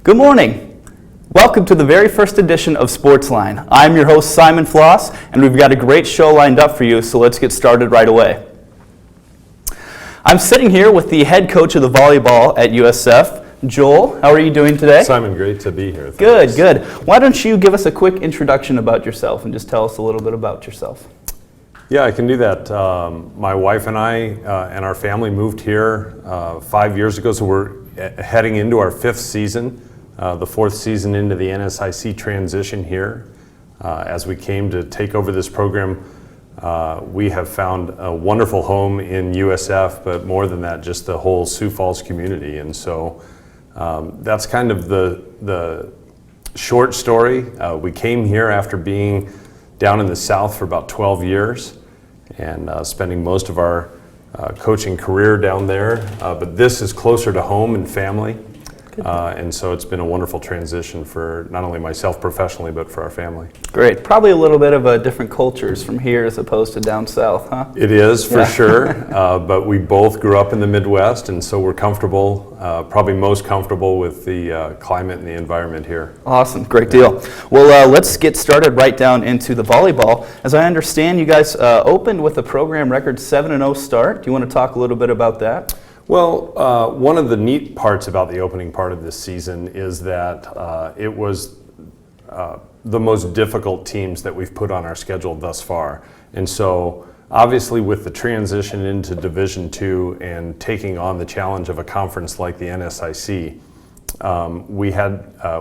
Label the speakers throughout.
Speaker 1: Good morning. Welcome to the very first edition of Sportsline. I'm your host, Simon Floss, and we've got a great show lined up for you, so let's get started right away. I'm sitting here with the head coach of the volleyball at USF, Joel. How are you doing today?
Speaker 2: Simon, great to be here.
Speaker 1: Thanks. Good. Why don't you give us a quick introduction about yourself and just tell us a little bit about yourself?
Speaker 2: Yeah, I can do that. My wife and I and our family moved here 5 years ago, so we're heading into our fifth season. The fourth season into the NSIC transition here. As we came to take over this program, we have found a wonderful home in USF, but more than that, just the whole Sioux Falls community. And so that's kind of the short story. We came here after being down in the South for about 12 years and spending most of our coaching career down there. But this is closer to home and family. And so it's been a wonderful transition for not only myself professionally, but for our family.
Speaker 1: Great. Probably a little bit of different cultures from here as opposed to down south, huh?
Speaker 2: It is, for sure. But we both grew up in the Midwest, and so we're comfortable, probably most comfortable with the climate and the environment here.
Speaker 1: Awesome. Great deal. Well, let's get started right down into the volleyball. As I understand, you guys opened with a program record 7-0 start. Do you want to talk a little bit about that?
Speaker 2: Well, one of the neat parts about the opening part of this season is that it was the most difficult teams that we've put on our schedule thus far. And so obviously with the transition into Division II and taking on the challenge of a conference like the NSIC,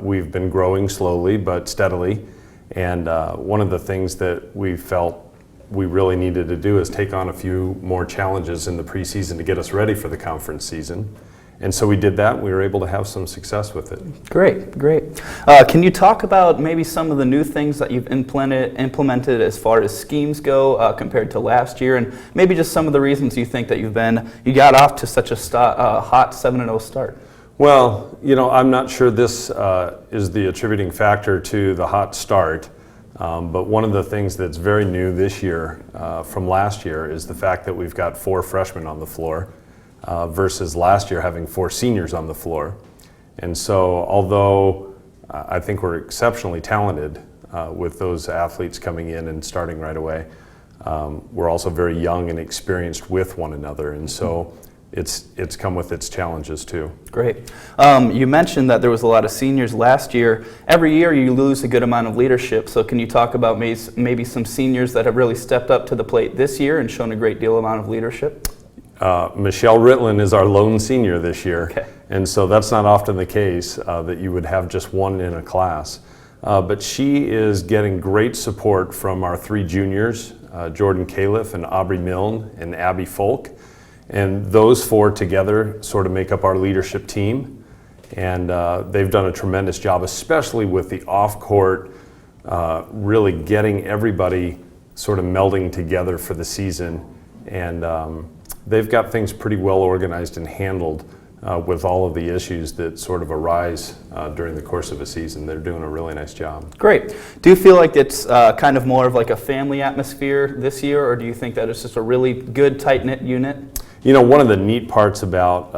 Speaker 2: we've been growing slowly but steadily. And one of the things that we felt we really needed to do is take on a few more challenges in the preseason to get us ready for the conference season. And so we did that. We were able to have some success with it.
Speaker 1: Great. Can you talk about maybe some of the new things that you've implemented as far as schemes go compared to last year, and maybe just some of the reasons you think that you got off to such a hot 7-0 start?
Speaker 2: Well, I'm not sure this is the attributing factor to the hot start. But one of the things that's very new this year from last year is the fact that we've got 4 freshmen on the floor versus last year having 4 seniors on the floor. And so although I think we're exceptionally talented with those athletes coming in and starting right away, we're also very young and experienced with one another. And so it's come with its challenges too.
Speaker 1: Great. You mentioned that there was a lot of seniors last year. Every year you lose a good amount of leadership, so can you talk about maybe some seniors that have really stepped up to the plate this year and shown a great deal amount of leadership?
Speaker 2: Michelle Ritlin is our lone senior this year,
Speaker 1: okay. And
Speaker 2: so that's not often the case that you would have just one in a class. But she is getting great support from our 3 juniors, Jordan Califf and Aubrey Milne and Abby Folk. And those 4 together sort of make up our leadership team. And they've done a tremendous job, especially with the off-court, really getting everybody sort of melding together for the season. And they've got things pretty well organized and handled with all of the issues that sort of arise during the course of a season. They're doing a really nice job.
Speaker 1: Great. Do you feel like it's kind of more of like a family atmosphere this year, or do you think that it's just a really good, tight-knit unit?
Speaker 2: One of the neat parts about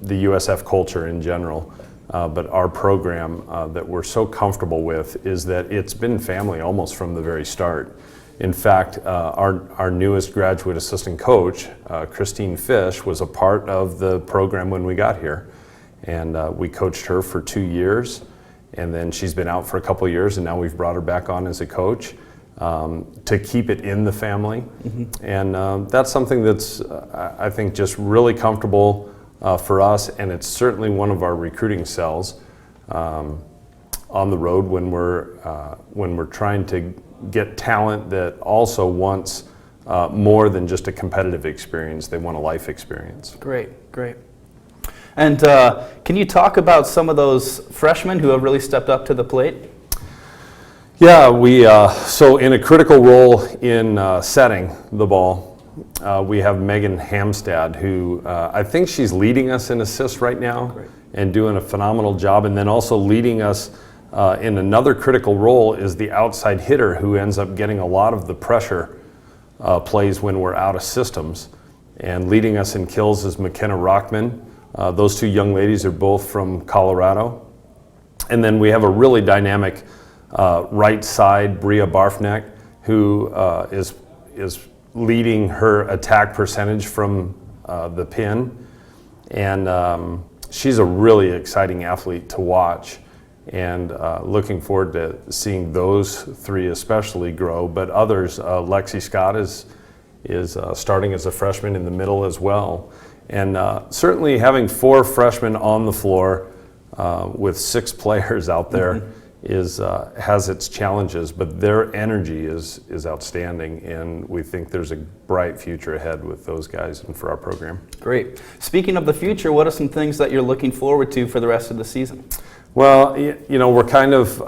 Speaker 2: the USF culture in general, but our program that we're so comfortable with, is that it's been family almost from the very start. In fact, our newest graduate assistant coach, Christine Fish, was a part of the program when we got here. And we coached her for 2 years, and then she's been out for a couple of years, and now we've brought her back on as a coach. To keep it in the family. Mm-hmm. And that's something that's, I think, just really comfortable for us, and it's certainly one of our recruiting sells on the road when we're trying to get talent that also wants more than just a competitive experience. They want a life experience.
Speaker 1: Great. And can you talk about some of those freshmen who have really stepped up to the plate?
Speaker 2: Yeah, so in a critical role in setting the ball, we have Megan Hamstad, who I think she's leading us in assists right now. Great. And doing a phenomenal job. And then also leading us in another critical role is the outside hitter, who ends up getting a lot of the pressure plays when we're out of systems. And leading us in kills is McKenna Rockman. Those 2 young ladies are both from Colorado. And then we have a really dynamic right side, Bria Barfneck, who is leading her attack percentage from the pin. And she's a really exciting athlete to watch. And looking forward to seeing those three especially grow. But others, Lexi Scott is starting as a freshman in the middle as well. And certainly having 4 freshmen on the floor with 6 players out there has its challenges, but their energy is outstanding, and we think there's a bright future ahead with those guys and for our program. Great.
Speaker 1: Speaking of the future, what are some things that you're looking forward to for the rest of the season?
Speaker 2: Well, we're kind of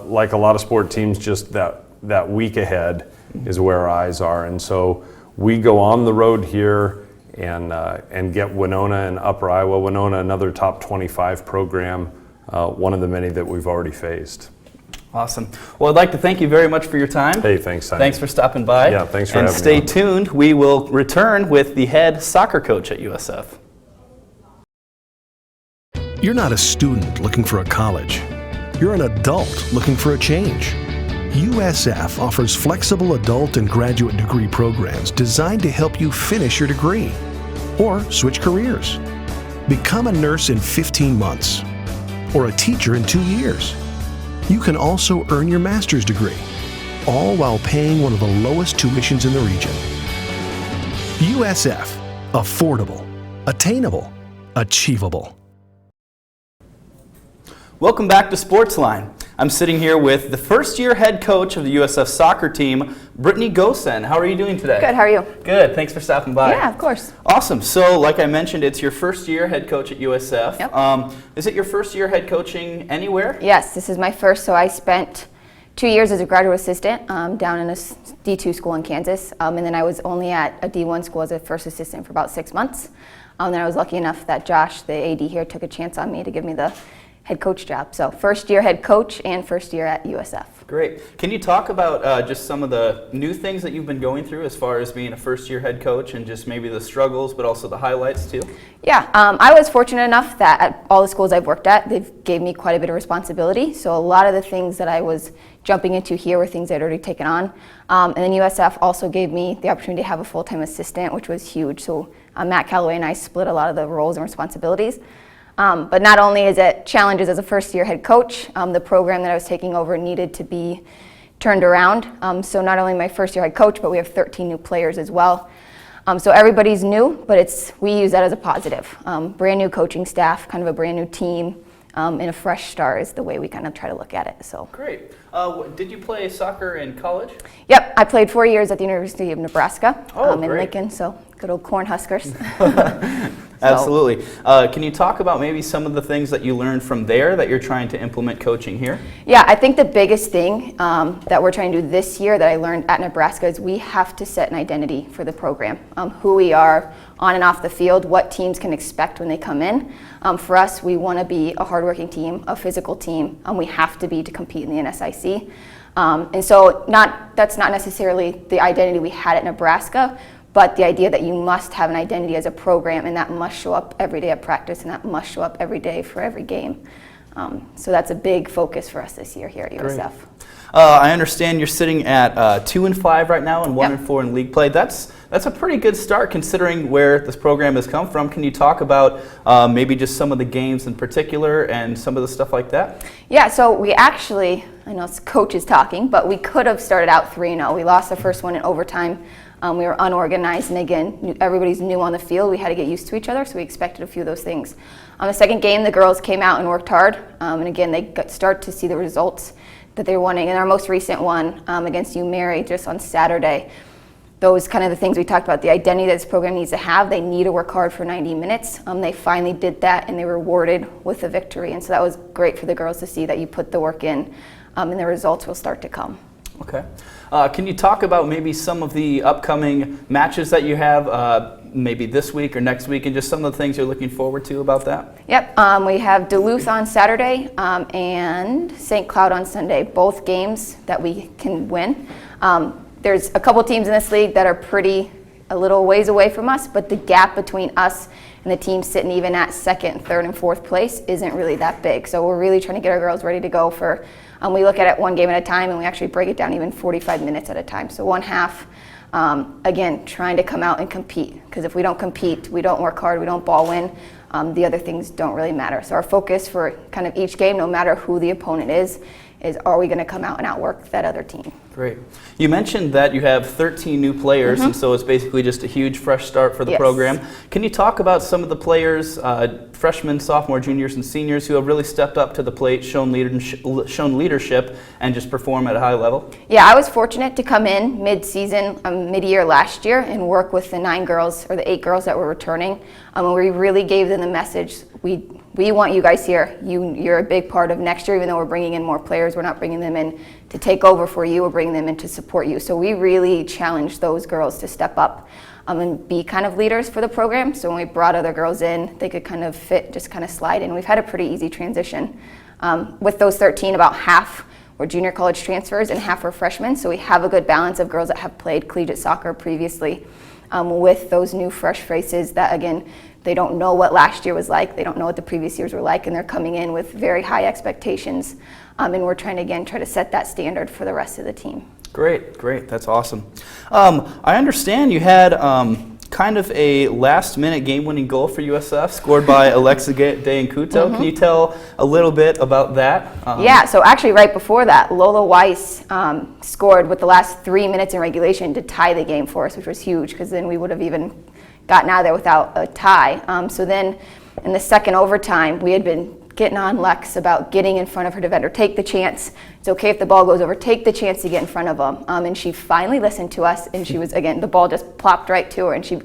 Speaker 2: like a lot of sport teams, just that week ahead is where our eyes are, and so we go on the road here and get Winona and Upper Iowa. Winona, another top 25 program, one of the many that we've already faced.
Speaker 1: Awesome. Well, I'd like to thank you very much for your time.
Speaker 2: Hey, thanks, Simon.
Speaker 1: Thanks for stopping by.
Speaker 2: Yeah, thanks for having me.
Speaker 1: And stay tuned. We will return with the head soccer coach at USF.
Speaker 3: You're not a student looking for a college. You're an adult looking for a change. USF offers flexible adult and graduate degree programs designed to help you finish your degree or switch careers. Become a nurse in 15 months or a teacher in 2 years. You can also earn your master's degree, all while paying one of the lowest tuitions in the region. USF. Affordable, attainable, achievable.
Speaker 1: Welcome back to Sportsline. I'm sitting here with the first-year head coach of the USF soccer team, Brittany Gosen. How are you doing today?
Speaker 4: Good, how are you?
Speaker 1: Good, thanks for stopping by.
Speaker 4: Yeah, of course.
Speaker 1: Awesome. So, like I mentioned, it's your first year head coach at USF.
Speaker 4: Yep.
Speaker 1: Is it your first year head coaching anywhere?
Speaker 4: Yes, this is my first, so I spent 2 years as a graduate assistant down in a D2 school in Kansas, and then I was only at a D1 school as a first assistant for about 6 months. Then I was lucky enough that Josh, the AD here, took a chance on me to give me the head coach job. So first year head coach and first year at USF.
Speaker 1: Great. Can you talk about just some of the new things that you've been going through as far as being a first year head coach and just maybe the struggles but also the highlights too?
Speaker 4: Yeah, I was fortunate enough that at all the schools I've worked at, they've gave me quite a bit of responsibility. So a lot of the things that I was jumping into here were things I'd already taken on. And then USF also gave me the opportunity to have a full-time assistant, which was huge. So Matt Calloway and I split a lot of the roles and responsibilities. But not only is it challenges as a first-year head coach, the program that I was taking over needed to be turned around. So not only my first-year head coach, but we have 13 new players as well. So everybody's new, but we use that as a positive. Brand new coaching staff, kind of a brand new team, and a fresh start is the way we kind of try to look at it. So
Speaker 1: great. Did you play soccer in college?
Speaker 4: Yep, I played 4 years at the University of Nebraska in
Speaker 1: great.
Speaker 4: Lincoln. So good old Cornhuskers.
Speaker 1: Absolutely. Can you talk about maybe some of the things that you learned from there that you're trying to implement coaching here?
Speaker 4: Yeah, I think the biggest thing that we're trying to do this year that I learned at Nebraska is we have to set an identity for the program, who we are on and off the field, what teams can expect when they come in. For us, we want to be a hardworking team, a physical team, and we have to be to compete in the NSIC. And so that's not necessarily the identity we had at Nebraska, but the idea that you must have an identity as a program, and that must show up every day at practice, and that must show up every day for every game. So that's a big focus for us this year here at USF.
Speaker 1: I understand you're sitting at 2-5 right now and 1-4 in league play. That's a pretty good start considering where this program has come from. Can you talk about maybe just some of the games in particular and some of the stuff like that? Yeah, so we actually, I know it's coaches talking, but we could have started out 3-0. We lost the first one in overtime. We were unorganized, and again, everybody's new on the field. We had to get used to each other, so we expected a few of those things. On the second game, the girls came out and worked hard, and again, they start to see the results that they're wanting. In our most recent one against Mary just on Saturday, those kind of the things we talked about, the identity that this program needs to have, they need to work hard for 90 minutes. They finally did that, and they were rewarded with a victory, and so that was great for the girls to see that you put the work in, and the results will start to come. Okay. Can you talk about maybe some of the upcoming matches that you have, maybe this week or next week, and just some of the things you're looking forward to about that?
Speaker 4: Yep. We have Duluth on Saturday and St. Cloud on Sunday, both games that we can win. There's a couple teams in this league that are pretty a little ways away from us, but the gap between us and the team sitting even at second, third, and fourth place isn't really that big. So we're really trying to get our girls ready to go for, we look at it one game at a time, and we actually break it down even 45 minutes at a time. So one half, again, trying to come out and compete, because if we don't compete, we don't work hard, we don't ball win, the other things don't really matter. So our focus for kind of each game, no matter who the opponent is are we going to come out and outwork that other team?
Speaker 1: Great. You mentioned that you have 13 new players, and so it's basically just a huge fresh start for the program. Can you talk about some of the players, freshmen, sophomore, juniors, and seniors who have really stepped up to the plate, shown leadership, and just perform at a high level? Yeah,
Speaker 4: I was fortunate to come in mid-season, mid-year last year, and work with the 9 girls or the 8 girls that were returning. And we really gave them the message, we want you guys here. You're a big part of next year, even though we're bringing in more players. We're not bringing them in to take over for you. We're bringing them in to support you. So we really challenged those girls to step up and be kind of leaders for the program. So when we brought other girls in, they could kind of fit, just kind of slide in. We've had a pretty easy transition. With those 13, about half were junior college transfers and half were freshmen. So we have a good balance of girls that have played collegiate soccer previously with those new fresh faces that, again, they don't know what last year was like. They don't know what the previous years were like, and they're coming in with very high expectations. And we're trying to, again, try to set that standard for the rest of the team.
Speaker 1: Great, great. That's awesome. I understand you had kind of a last-minute game-winning goal for USF, scored by Alexa Deyankuto. Can you tell a little bit about that?
Speaker 4: Yeah, so actually right before that, Lola Weiss scored with the last 3 minutes in regulation to tie the game for us, which was huge, because then we would have even gotten out of there without a tie. So then in the second overtime, we had been getting on Lex about getting in front of her defender. Take the chance. It's okay if the ball goes over. Take the chance to get in front of them. And she finally listened to us, and she was, again, the ball just plopped right to her, and she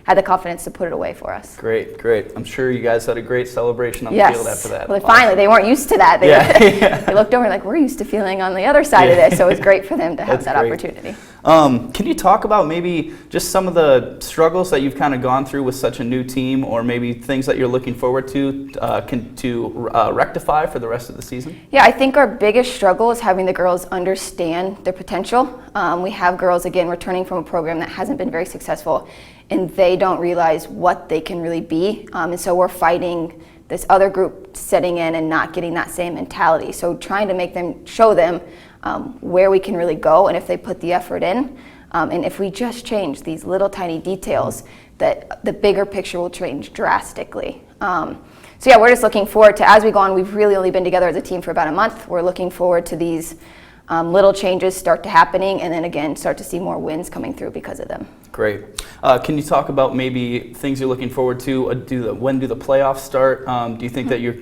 Speaker 4: had the confidence to put it away for us.
Speaker 1: Great, great. I'm sure you guys had a great celebration on the field after that.
Speaker 4: Well, finally, they weren't used to that. They looked over like, we're used to feeling on the other side of this, so it was great for them to have that opportunity.
Speaker 1: Can you talk about maybe just some of the struggles that you've kind of gone through with such a new team, or maybe things that you're looking forward to rectify for the rest of the season? Yeah, I think our biggest struggle is having the girls understand their potential. We have girls, again, returning from a program that hasn't been very successful, and they don't realize what they can really be. And so we're fighting this other group setting in and not getting that same mentality. So trying to make them, show them where we can really go, and if they put the effort in, and if we just change these little tiny details, that the bigger picture will change drastically. So yeah, we're just looking forward to, as we go on, we've really only been together as a team for about a month. We're looking forward to these little changes start to happening, and then again start to see more wins coming through because of them. Great. Can you talk about maybe things you're looking forward to? When do the playoffs start? Do you think that your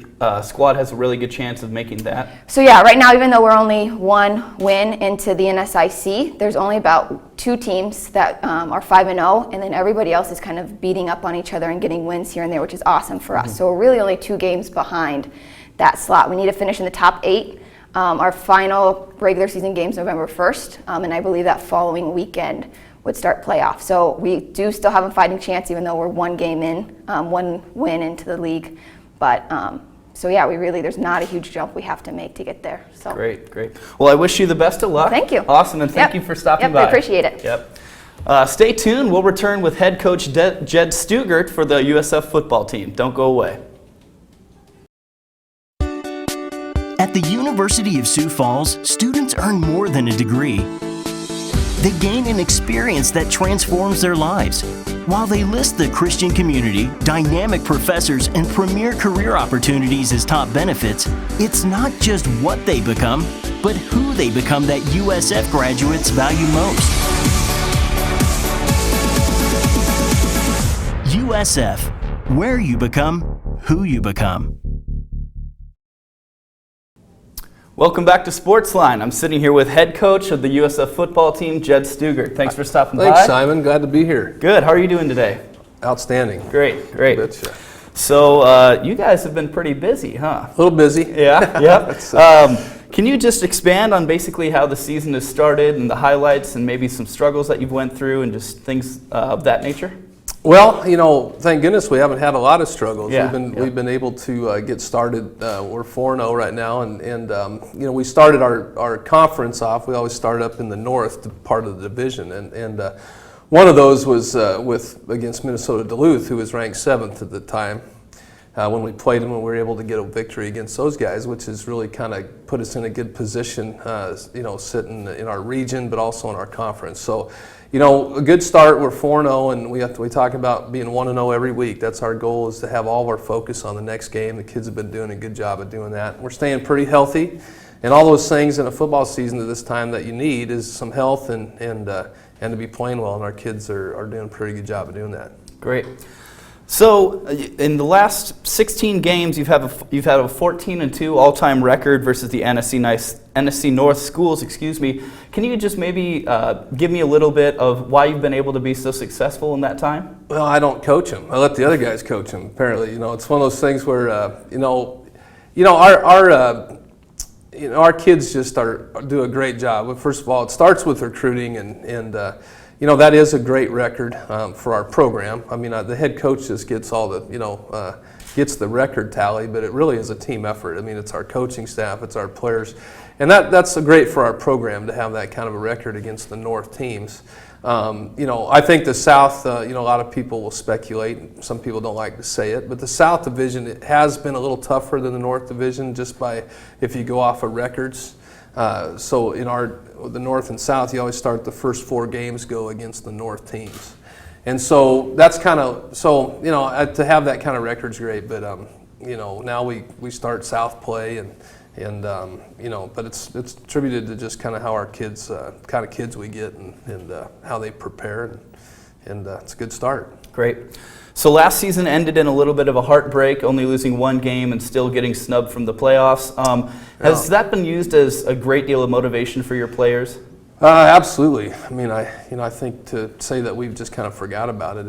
Speaker 1: squad has a really good chance of making that?
Speaker 4: So yeah, right now, even though we're only 1 win into the NSIC, there's only about 2 teams that are 5-0, and then everybody else is kind of beating up on each other and getting wins here and there, which is awesome for us. So we're really only 2 games behind that slot. We need to finish in the top 8. Our final regular season game's November 1st, and I believe that following weekend would start playoff. So we do still have a fighting chance, even though we're 1 game in, 1 win into the league. But so yeah, there's not a huge jump we have to make to get there. So
Speaker 1: great, great. Well, I wish you the best of luck.
Speaker 4: Thank you.
Speaker 1: Awesome, and thank you for stopping by.
Speaker 4: I appreciate it.
Speaker 1: Yep. Stay tuned. We'll return with head coach Jed Stugert for the USF football team. Don't go away.
Speaker 5: At the University of Sioux Falls, students earn more than a degree. They gain an experience that transforms their lives. While they list the Christian community, dynamic professors, and premier career opportunities as top benefits, it's not just what they become, but who they become that USF graduates value most. USF, where you become who you become.
Speaker 1: Welcome back to Sportsline. I'm sitting here with head coach of the USF football team, Jed Stugert. Thanks for stopping by.
Speaker 6: Thanks, Simon. Glad to be here.
Speaker 1: Good. How are you doing today?
Speaker 6: Outstanding.
Speaker 1: Great, great.
Speaker 6: Betcha.
Speaker 1: So you guys have been pretty busy, huh?
Speaker 6: A little busy.
Speaker 1: Yeah, yeah. Can you just expand on basically how the season has started and the highlights and maybe some struggles that you've went through and just things of that nature?
Speaker 6: Well, thank goodness we haven't had a lot of struggles.
Speaker 1: Yeah,
Speaker 6: we've been able to get started. We're 4-0 right now, and we started our conference off. We always start up in the north, part of the division, and One of those was against Minnesota Duluth, who was ranked 7th at the time. When we played them, and we were able to get a victory against those guys, which has really kind of put us in a good position, sitting in our region, but also in our conference. So, a good start. We're 4-0, and we talk about being 1-0 every week. That's our goal, is to have all of our focus on the next game. The kids have been doing a good job of doing that. We're staying pretty healthy, and all those things in a football season at this time that you need is some health and to be playing well, and our kids are doing a pretty good job of doing that.
Speaker 1: Great. So, in the last 16 games, you've had a 14-2 all-time record versus the NSC North schools. Can you just maybe give me a little bit of why you've been able to be so successful in that time?
Speaker 6: Well, I don't coach them. I let the other guys coach them. Apparently, it's one of those things where our kids just do a great job. But first of all, it starts with recruiting, and that is a great record for our program. I mean, the head coach just gets all the, gets the record tally, but it really is a team effort. I mean, it's our coaching staff, it's our players, and that's great for our program to have that kind of a record against the North teams. I think the South, a lot of people will speculate. Some people don't like to say it, but the South Division, it has been a little tougher than the North Division, just by if you go off of records. So in the North and South, you always start the first 4 games go against the North teams. And so that's kind of, to have that kind of record's great, but, now we start South play but it's attributed to just kind of how our kids, kind of kids we get and how they prepare, and it's a good start.
Speaker 1: Great. So last season ended in a little bit of a heartbreak, only losing 1 game and still getting snubbed from the playoffs. Has that been used as a great deal of motivation for your players?
Speaker 6: Absolutely. I mean, I think to say that we've just kind of forgot about it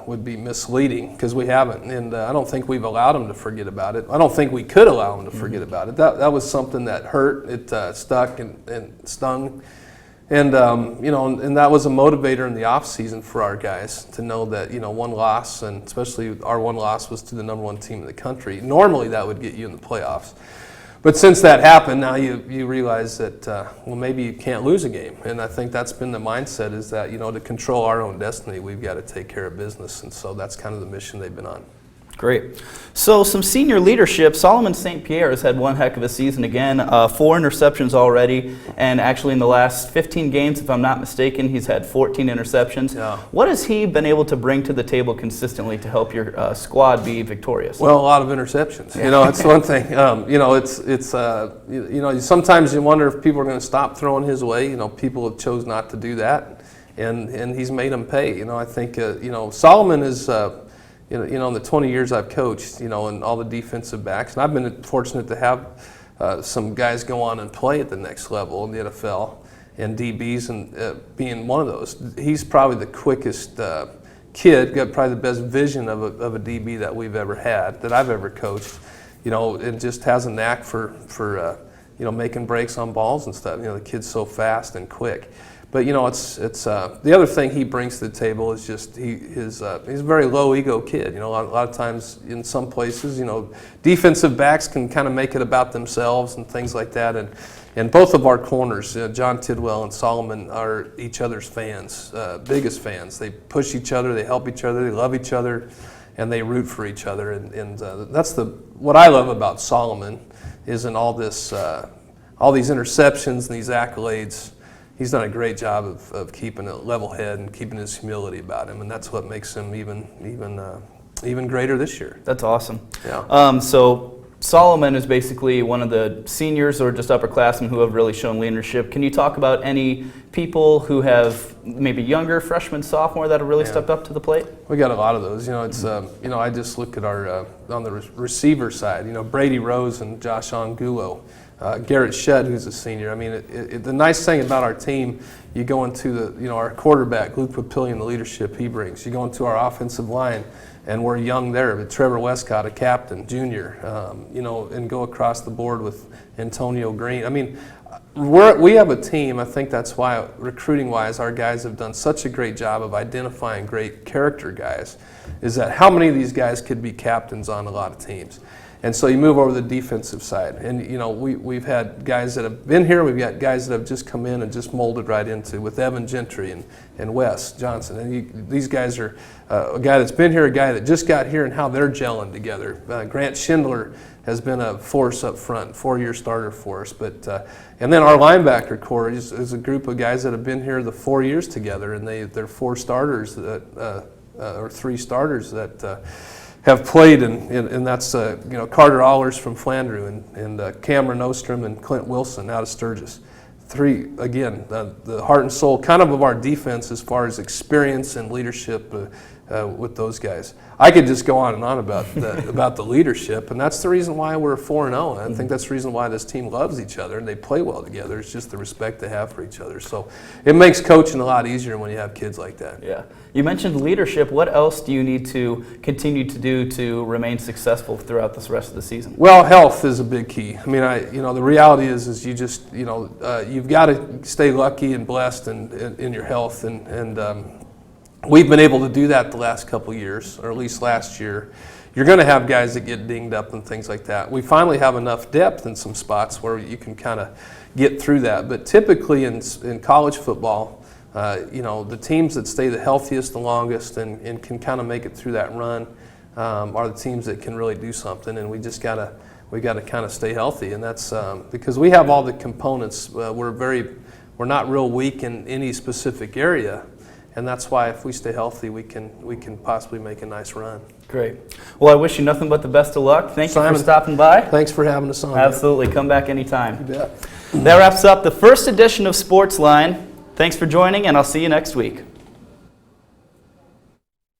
Speaker 6: would be misleading, because we haven't, and I don't think we've allowed them to forget about it. I don't think we could allow them to forget about it. That was something that hurt. It stuck and stung. And and that was a motivator in the off season for our guys to know that one loss, and especially our one loss, was to the number 1 team in the country. Normally that would get you in the playoffs, but since that happened, now you realize that maybe you can't lose a game. And I think that's been the mindset, is that to control our own destiny, we've got to take care of business, and so that's kind of the mission they've been on.
Speaker 1: Great. So some senior leadership. Solomon St. Pierre has had one heck of a season again, 4 interceptions already, and actually in the last 15 games, if I'm not mistaken, he's had 14 interceptions.
Speaker 6: Yeah.
Speaker 1: What has he been able to bring to the table consistently to help your squad be victorious?
Speaker 6: Well, a lot of interceptions. It's one thing. It's sometimes you wonder if people are going to stop throwing his way. People have chose not to do that, and he's made them pay. I think Solomon is. In the 20 years I've coached, and all the defensive backs, and I've been fortunate to have some guys go on and play at the next level in the NFL, and DBs, and being one of those. He's probably the quickest kid, got probably the best vision of a DB that we've ever had, that I've ever coached, and just has a knack for making breaks on balls and stuff. The kid's so fast and quick. But it's the other thing he brings to the table is just he's a very low ego kid. A lot of times in some places, defensive backs can kind of make it about themselves and things like that. And both of our corners, John Tidwell and Solomon, are each other's fans, biggest fans. They push each other, they help each other, they love each other, and they root for each other. And that's what I love about Solomon, is in all these interceptions and these accolades. He's done a great job of keeping a level head and keeping his humility about him, and that's what makes him even greater this year.
Speaker 1: That's awesome.
Speaker 6: Yeah.
Speaker 1: So Solomon is basically one of the seniors or just upperclassmen who have really shown leadership. Can you talk about any people who have maybe younger freshmen, sophomore, that have really stepped up to the plate?
Speaker 6: We got a lot of those. It's I just look at our on the receiver side. Brady Rose and Josh Angulo. Garrett Shedd, who's a senior. I mean, the nice thing about our team, you go into our quarterback, Luke Papillion, the leadership he brings. You go into our offensive line, and we're young there. But Trevor Westcott, a captain, junior, and go across the board with Antonio Green. I mean, we have a team. I think that's why, recruiting-wise, our guys have done such a great job of identifying great character guys, is that how many of these guys could be captains on a lot of teams. And so you move over to the defensive side. And, you know, we've had guys that have been here. We've got guys that have just come in and just molded right into with Evan Gentry and Wes Johnson. And these guys are a guy that's been here, a guy that just got here, and how they're gelling together. Grant Schindler has been a force up front, 4-year starter for us. And then our linebacker core is a group of guys that have been here the 4 years together, and they're 4 starters or 3 starters that have played, and that's Carter Allers from Flandreau and Cameron Ostrom and Clint Wilson out of Sturgis. 3, again, the heart and soul kind of our defense as far as experience and leadership with those guys. I could just go on and on about the leadership, and that's the reason why we're 4-0. I think that's the reason why this team loves each other and they play well together. It's just the respect they have for each other. So it makes coaching a lot easier when you have kids like that.
Speaker 1: Yeah. You mentioned leadership. What else do you need to continue to do to remain successful throughout this rest of the season?
Speaker 6: Well, health is a big key. I mean, the reality is you just, you've got to stay lucky and blessed in your health, and we've been able to do that the last couple of years, or at least last year. You're going to have guys that get dinged up and things like that. We finally have enough depth in some spots where you can kind of get through that. But typically in college football, the teams that stay the healthiest the longest and can kind of make it through that run are the teams that can really do something. And we got to kind of stay healthy, and that's because we have all the components. We're not real weak in any specific area. And that's why if we stay healthy, we can possibly make a nice run.
Speaker 1: Great. Well, I wish you nothing but the best of luck. Thank you
Speaker 6: Simon,
Speaker 1: for stopping by.
Speaker 6: Thanks for having us on.
Speaker 1: Absolutely. Come back anytime.
Speaker 6: You bet.
Speaker 1: That wraps up the first edition of Sportsline. Thanks for joining, and I'll see you next week.